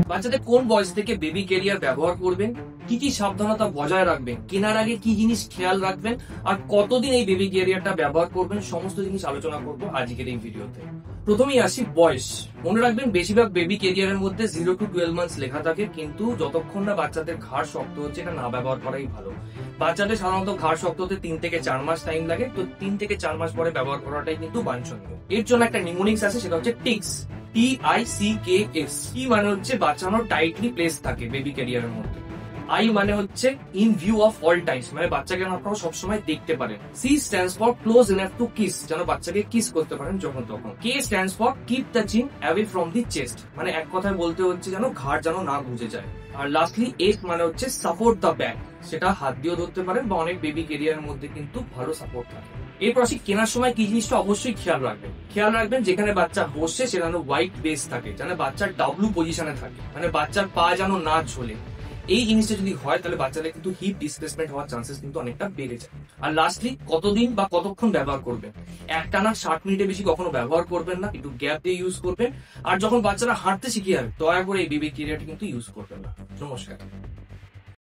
বাচ্চাদের কোন বয়স থেকে বেবি ক্যারিয়ার ব্যবহার করবেন, কি কি সাবধানতা বজায় রাখবেন, কেনার আগে কি জিনিস খেয়াল রাখবেন, আর কতদিন এই বেবি ক্যারিয়ারটা ব্যবহার করবেন, সমস্ত জিনিস আলোচনা করবো আজকের এই ভিডিওতে। প্রথমেই আসি বয়স। মনে রাখবেন বেশিরভাগ বেবি ক্যারিয়ারের মধ্যে 0 to 12 মান্থস লেখা থাকে, কিন্তু যতক্ষণ না বাচ্চাদের ঘাড় শক্ত হচ্ছে এটা না ব্যবহার করাই ভালো। বাচ্চাদের সাধারণত ঘাড় শক্ত হতে 3 থেকে 4 মাস টাইম লাগে, তো 3 থেকে 4 মাস পরে ব্যবহার করাটাই কিন্তু বাঞ্ছনীয়। এর জন্য একটা নিউমোনিক্স আছে, সেটা হচ্ছে টিক্স, TICKS। ই মানে হচ্ছে বাচ্চানো টাইটলি প্লেস থাকে বেবি ক্যারিয়ারের মধ্যে। আই মানে হচ্ছে in view of all times, মানে বাচ্চাকে আপনারা সবসময় দেখতে পারেন। C stands for close enough to kiss, যেন বাচ্চাকে কিস করতে পারেন যখন তখন। K stands for keep the chin away from the chest, মানে এক কথায় বলতে হচ্ছে যেন ঘাড় যেন না বুঝে যায়। আর লাস্টলি এস মানে হচ্ছে সাপোর্ট দ্য ব্যাক, সেটা হাত দিয়েও ধরতে পারেন বা অনেক বেবি ক্যারিয়ারের মধ্যে কিন্তু ভালো সাপোর্ট থাকে। এরপর আসি কেনার সময় কি জিনিসটা অবশ্যই খেয়াল রাখবেন যেখানে বাচ্চা বসছে সেটা যেন হোয়াইট বেস থাকে, যেন বাচ্চার ডাব্লু পজিশনে থাকে, মানে বাচ্চার পা যেন না ঝোলে। এই জিনিসটা যদি হয় তাহলে বাচ্চাদের কিন্তু হিপ ডিসপ্লেসমেন্ট হওয়ার চান্সেস কিন্তু অনেকটা বেড়ে যায়। আর লাস্টলি কতদিন বা কতক্ষণ ব্যবহার করবেন, একটানা 60 মিনিটের বেশি কখনো ব্যবহার করবেন না, একটু গ্যাপ দিয়ে ইউজ করবেন। আর যখন বাচ্চারা হাঁটতে শিখে যাবে দয়া করে এই বেবি ক্যারিয়ারটা কিন্তু ইউজ করবেন না। নমস্কার।